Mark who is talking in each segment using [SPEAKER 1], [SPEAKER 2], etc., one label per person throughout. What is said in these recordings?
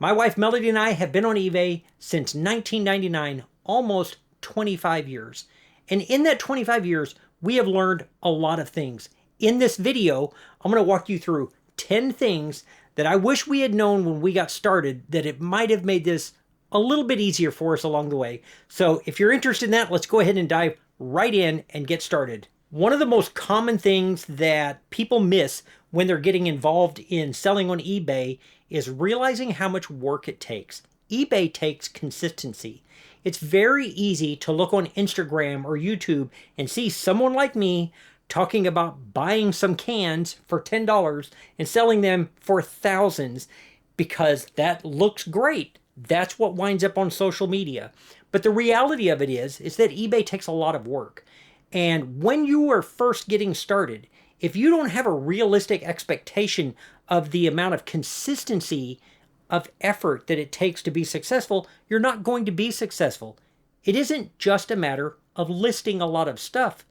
[SPEAKER 1] My wife Melody and I have been on eBay since 1999, almost 25 years. And in that 25 years, we have learned a lot of things. In this video, I'm going to walk you through 10 things that I wish we had known when we got started, that it might have made this a little bit easier for us along the way. So if you're interested in that, let's go ahead and dive right in and get started. One of the most common things that people miss when they're getting involved in selling on eBay is realizing how much work it takes. eBay takes consistency. It's very easy to look on Instagram or YouTube and see someone like me talking about buying some cans for $10 and selling them for thousands because that looks great. That's what winds up on social media. But the reality of it is that eBay takes a lot of work. And when you are first getting started, if you don't have a realistic expectation of the amount of consistency of effort that it takes to be successful, you're not going to be successful. It isn't just a matter of listing a lot of stuff.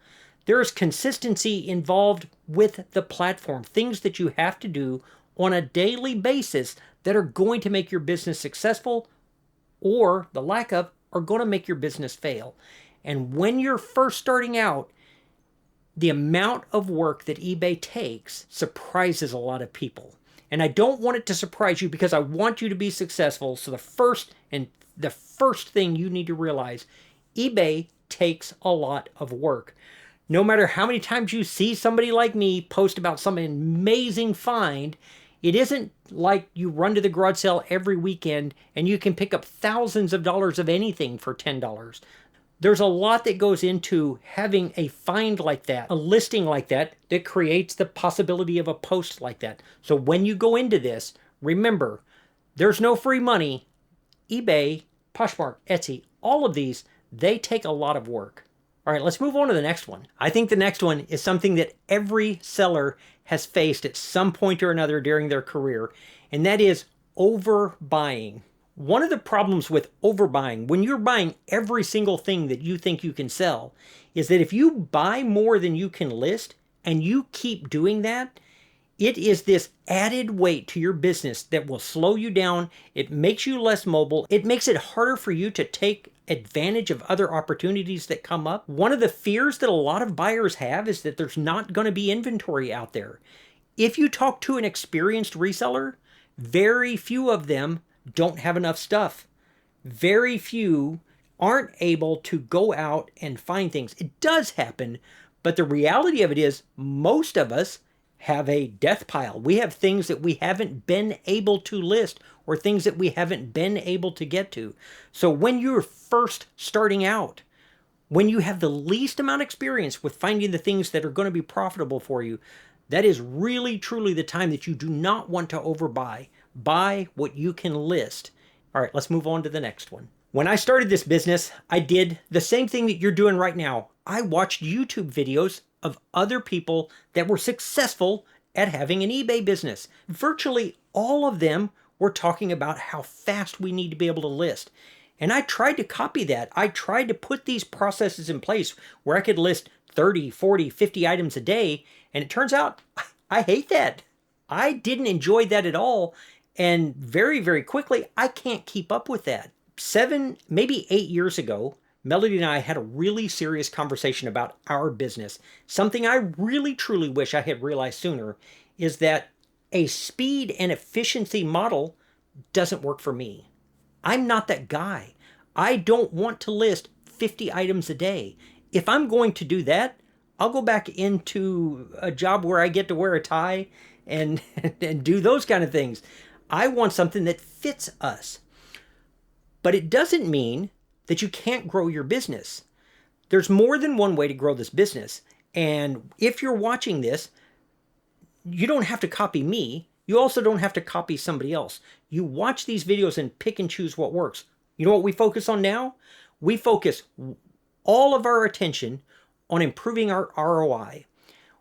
[SPEAKER 1] There is consistency involved with the platform, things that you have to do on a daily basis that are going to make your business successful, or the lack of are going to make your business fail. And when you're first starting out, the amount of work that eBay takes surprises a lot of people. And I don't want it to surprise you because I want you to be successful. So the first thing you need to realize, eBay takes a lot of work. No matter how many times you see somebody like me post about some amazing find, it isn't like you run to the garage sale every weekend and you can pick up thousands of dollars of anything for $10. There's a lot that goes into having a find like that, a listing like that, that creates the possibility of a post like that. So when you go into this, remember, there's no free money. eBay, Poshmark, Etsy, all of these, they take a lot of work. All right, let's move on to the next one. I think the next one is something that every seller has faced at some point or another during their career, and that is overbuying. One of the problems with overbuying, when you're buying every single thing that you think you can sell, is that if you buy more than you can list and you keep doing that, it is this added weight to your business that will slow you down. It makes you less mobile. It makes it harder for you to take advantage of other opportunities that come up. One of the fears that a lot of buyers have is that there's not going to be inventory out there. If you talk to an experienced reseller, very few of them don't have enough stuff. Very few aren't able to go out and find things. It does happen, but the reality of it is most of us have a death pile. We have things that we haven't been able to list or things that we haven't been able to get to. So when you're first starting out, when you have the least amount of experience with finding the things that are going to be profitable for you, that is really truly the time that you do not want to overbuy. Buy what you can list. All right, let's move on to the next one. When I started this business, I did the same thing that you're doing right now. I watched YouTube videos of other people that were successful at having an eBay business. Virtually all of them were talking about how fast we need to be able to list. And I tried to copy that. I tried to put these processes in place where I could list 30, 40, 50 items a day. And it turns out I hate that. I didn't enjoy that at all. And very, very quickly, I can't keep up with that. 7, maybe 8 years ago, Melody and I had a really serious conversation about our business. Something I really, truly wish I had realized sooner is that a speed and efficiency model doesn't work for me. I'm not that guy. I don't want to list 50 items a day. If I'm going to do that, I'll go back into a job where I get to wear a tie and do those kind of things. I want something that fits us. But it doesn't mean that you can't grow your business. There's more than one way to grow this business. And if you're watching this, you don't have to copy me. You also don't have to copy somebody else. You watch these videos and pick and choose what works. You know what we focus on now? We focus all of our attention on improving our ROI.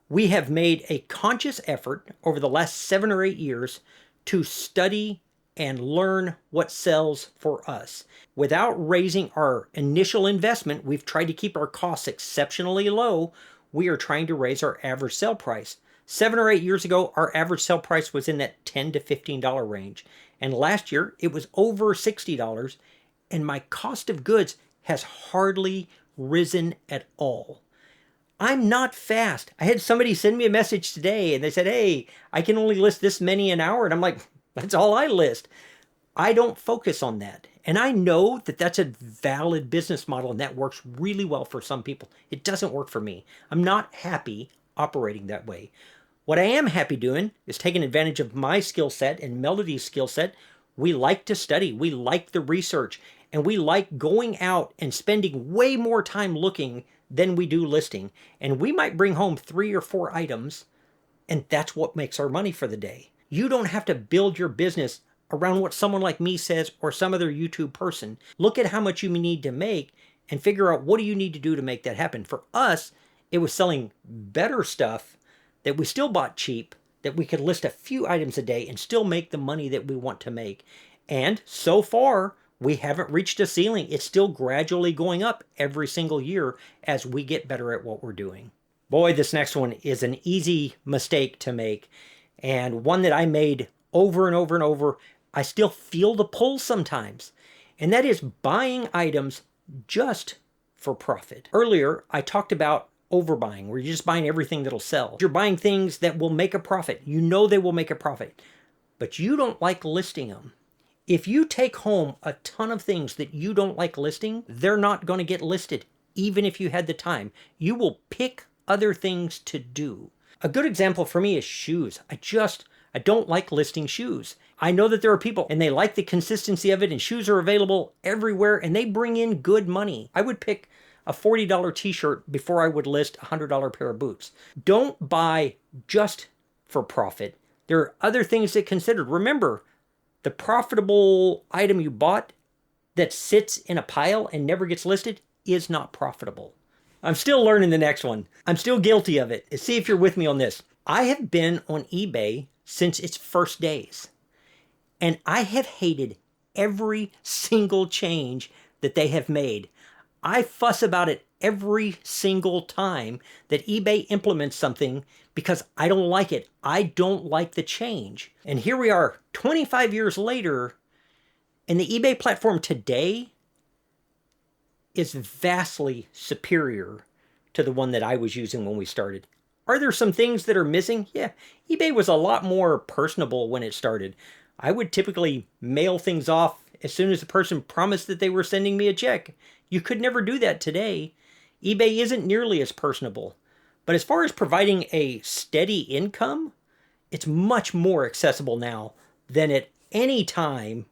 [SPEAKER 1] We have made a conscious effort over the last 7 or 8 years to study and learn what sells for us. Without raising our initial investment, we've tried to keep our costs exceptionally low. We are trying to raise our average sale price. 7 or 8 years ago, our average sale price was in that $10 to $15 range. And last year it was over $60, and my cost of goods has hardly risen at all. I'm not fast. I had somebody send me a message today and they said, hey, I can only list this many an hour. And I'm like, that's all I list. I don't focus on that. And I know that that's a valid business model and that works really well for some people. It doesn't work for me. I'm not happy operating that way. What I am happy doing is taking advantage of my skill set and Melody's skill set. We like to study. We like the research. And we like going out and spending way more time looking than we do listing. And we might bring home 3 or 4 items, and that's what makes our money for the day. You don't have to build your business around what someone like me says or some other YouTube person. Look at how much you need to make and figure out what do you need to do to make that happen. For us, it was selling better stuff that we still bought cheap, that we could list a few items a day and still make the money that we want to make. And so far, we haven't reached a ceiling. It's still gradually going up every single year as we get better at what we're doing. Boy, this next one is an easy mistake to make, and one that I made over and over and over. I still feel the pull sometimes, and that is buying items just for profit. Earlier, I talked about overbuying, where you're just buying everything that'll sell. You're buying things that will make a profit. You know they will make a profit, but you don't like listing them. If you take home a ton of things that you don't like listing, they're not going to get listed, even if you had the time. You will pick other things to do. A good example for me is shoes. I don't like listing shoes. I know that there are people and they like the consistency of it, and shoes are available everywhere and they bring in good money. I would pick a $40 t-shirt before I would list a $100 pair of boots. Don't buy just for profit. There are other things that consider. Remember, the profitable item you bought that sits in a pile and never gets listed is not profitable. I'm still learning the next one. I'm still guilty of it. See if you're with me on this. I have been on eBay since its first days, and I have hated every single change that they have made. I fuss about it every single time that eBay implements something because I don't like it. I don't like the change. And here we are 25 years later, and the eBay platform today is vastly superior to the one that I was using when we started. Are there some things that are missing? Yeah, eBay was a lot more personable when it started. I would typically mail things off as soon as the person promised that they were sending me a check. You could never do that today. eBay isn't nearly as personable. But as far as providing a steady income, it's much more accessible now than at any time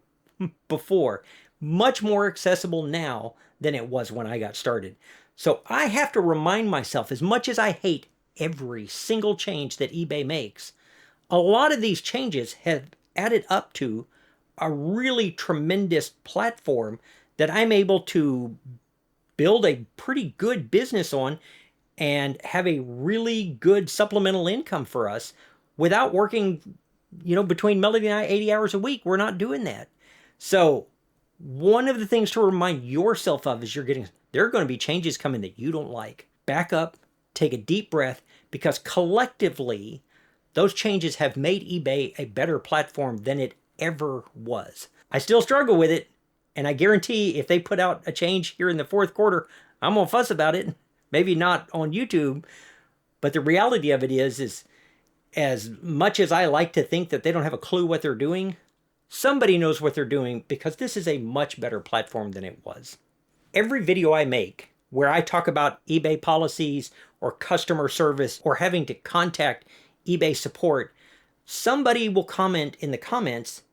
[SPEAKER 1] before. Much more accessible now than it was when I got started. So I have to remind myself, as much as I hate every single change that eBay makes, a lot of these changes have added up to a really tremendous platform that I'm able to build a pretty good business on and have a really good supplemental income for us without working, between Melody and I 80 hours a week. We're not doing that. So one of the things to remind yourself of is there are going to be changes coming that you don't like. Back up, take a deep breath, because collectively, those changes have made eBay a better platform than it ever was. I still struggle with it, and I guarantee if they put out a change here in the fourth quarter, I'm going to fuss about it. Maybe not on YouTube, but the reality of it is as much as I like to think that they don't have a clue what they're doing, somebody knows what they're doing, because this is a much better platform than it was. Every video I make where I talk about eBay policies or customer service or having to contact eBay support, somebody will comment in the comments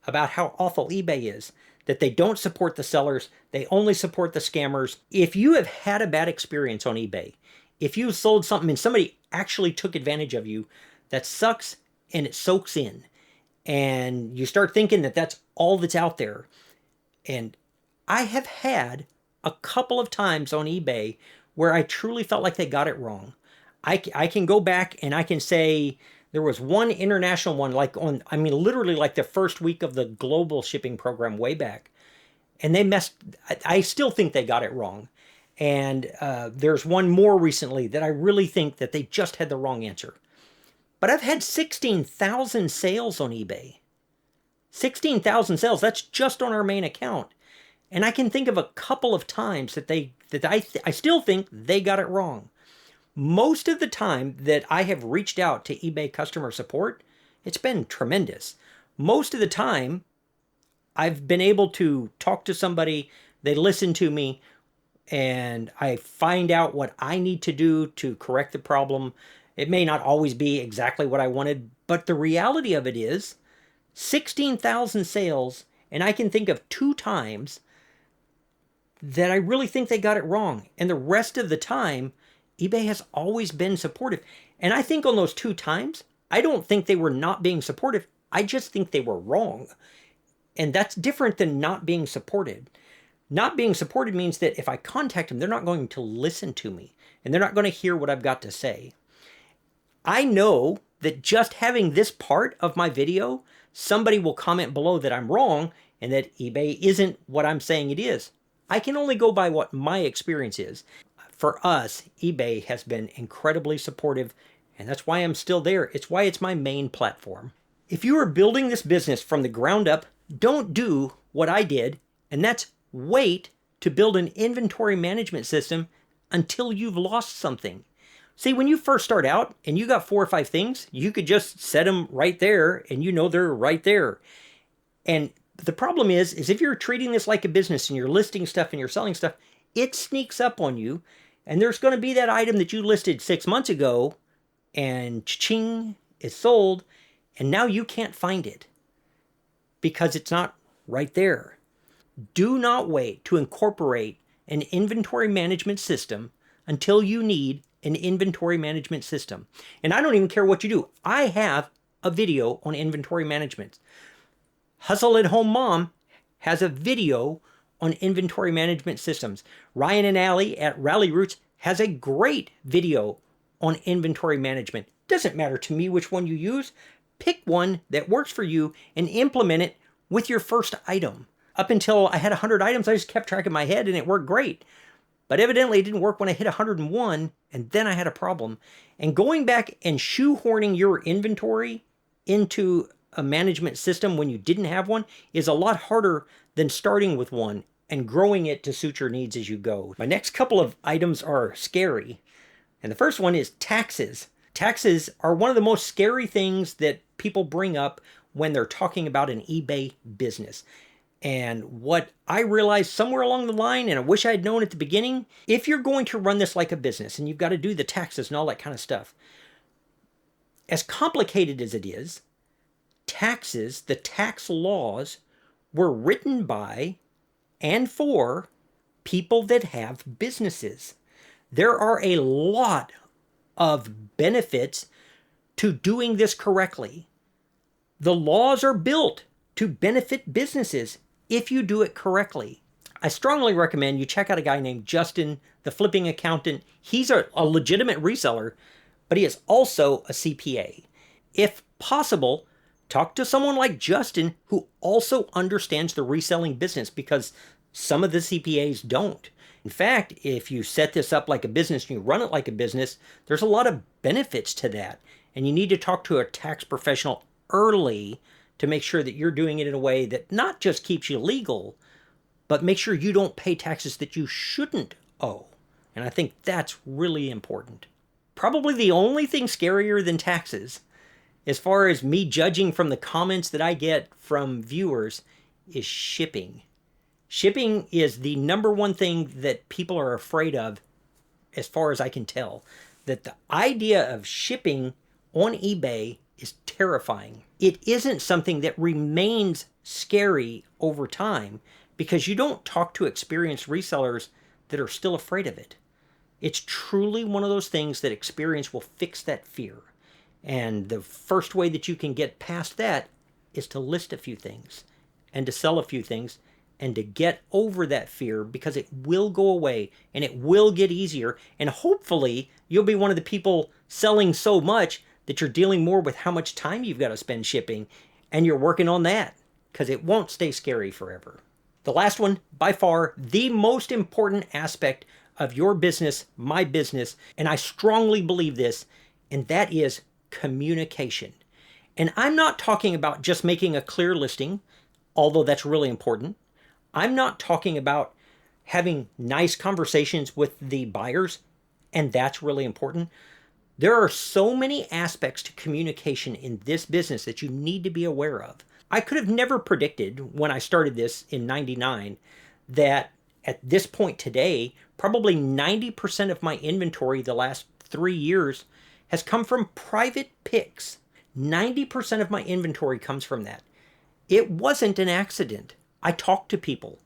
[SPEAKER 1] about how awful eBay is, that they don't support the sellers, they only support the scammers. If you have had a bad experience on eBay, if you sold something and somebody actually took advantage of you, that sucks and it soaks in. And you start thinking that that's all that's out there. And I have had a couple of times on eBay where I truly felt like they got it wrong. I can go back and I can say there was one international one, literally like the first week of the global shipping program way back. And I still think they got it wrong. And there's one more recently that I really think that they just had the wrong answer. But I've had 16,000 sales on eBay. 16,000 sales, that's just on our main account. And I can think of a couple of times that I still think they got it wrong. Most of the time that I have reached out to eBay customer support, it's been tremendous. Most of the time, I've been able to talk to somebody, they listen to me, and I find out what I need to do to correct the problem. It may not always be exactly what I wanted, but the reality of it is 16,000 sales, and I can think of 2 times that I really think they got it wrong. And the rest of the time, eBay has always been supportive. And I think on those 2 times, I don't think they were not being supportive. I just think they were wrong. And that's different than not being supported. Not being supported means that if I contact them, they're not going to listen to me. And they're not going to hear what I've got to say. I know that just having this part of my video, somebody will comment below that I'm wrong and that eBay isn't what I'm saying it is. I can only go by what my experience is. For us, eBay has been incredibly supportive, and that's why I'm still there. It's why it's my main platform. If you are building this business from the ground up, don't do what I did, and that's wait to build an inventory management system until you've lost something. See, when you first start out and you got 4 or 5 things, you could just set them right there and you know they're right there. And the problem is if you're treating this like a business and you're listing stuff and you're selling stuff, it sneaks up on you. And there's going to be that item that you listed 6 months ago and ChaChingKing is sold and now you can't find it because it's not right there. Do not wait to incorporate an inventory management system until you need an inventory management system. And I don't even care what you do. I have a video on inventory management. Hustle at Home Mom has a video on inventory management systems. Ryan and Allie at Rally Roots has a great video on inventory management. Doesn't matter to me which one you use. Pick one that works for you and implement it with your first item. Up until I had 100 items, I just kept track in my head and it worked great. But evidently it didn't work when I hit 101 and then I had a problem. And going back and shoehorning your inventory into a management system when you didn't have one is a lot harder than starting with one and growing it to suit your needs as you go. My next couple of items are scary. And the first one is taxes. Taxes are one of the most scary things that people bring up when they're talking about an eBay business. And what I realized somewhere along the line, and I wish I had known at the beginning, if you're going to run this like a business and you've got to do the taxes and all that kind of stuff, as complicated as it is, taxes, the tax laws, were written by and for people that have businesses. There are a lot of benefits to doing this correctly. The laws are built to benefit businesses if you do it correctly. I strongly recommend you check out a guy named Justin, the flipping accountant. He's a legitimate reseller, but he is also a CPA. If possible, talk to someone like Justin who also understands the reselling business because some of the CPAs don't. In fact, if you set this up like a business and you run it like a business, there's a lot of benefits to that. And you need to talk to a tax professional early to make sure that you're doing it in a way that not just keeps you legal, but make sure you don't pay taxes that you shouldn't owe. And I think that's really important. Probably the only thing scarier than taxes, as far as me judging from the comments that I get from viewers, is shipping. Shipping is the number one thing that people are afraid of, as far as I can tell. That the idea of shipping on eBay is terrifying. It isn't something that remains scary over time because you don't talk to experienced resellers that are still afraid of it. It's truly one of those things that experience will fix that fear. And the first way that you can get past that is to list a few things and to sell a few things and to get over that fear because it will go away and it will get easier. And hopefully you'll be one of the people selling so much that you're dealing more with how much time you've got to spend shipping, and you're working on that because it won't stay scary forever. The last one, by far, the most important aspect of your business, my business, and I strongly believe this, and that is communication. And I'm not talking about just making a clear listing, although that's really important. I'm not talking about having nice conversations with the buyers, and that's really important. There are so many aspects to communication in this business that you need to be aware of. I could have never predicted when I started this in 99 that at this point today, probably 90% of my inventory the last 3 years has come from private picks. 90% of my inventory comes from that. It wasn't an accident. I talked to people.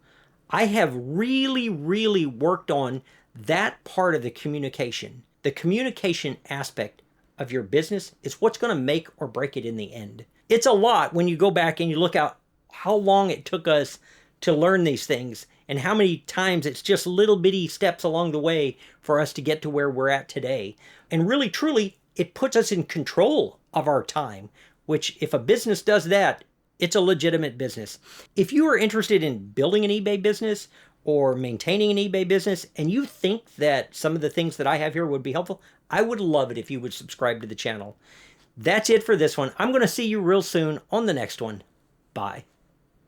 [SPEAKER 1] I have really, really worked on that part of the communication. The communication aspect of your business is what's going to make or break it in the end. It's a lot when you go back and you look at how long it took us to learn these things and how many times it's just little bitty steps along the way for us to get to where we're at today. And really, truly, it puts us in control of our time, which if a business does that, it's a legitimate business. If you are interested in building an eBay business or maintaining an eBay business, and you think that some of the things that I have here would be helpful, I would love it if you would subscribe to the channel. That's it for this one. I'm going to see you real soon on the next one. Bye.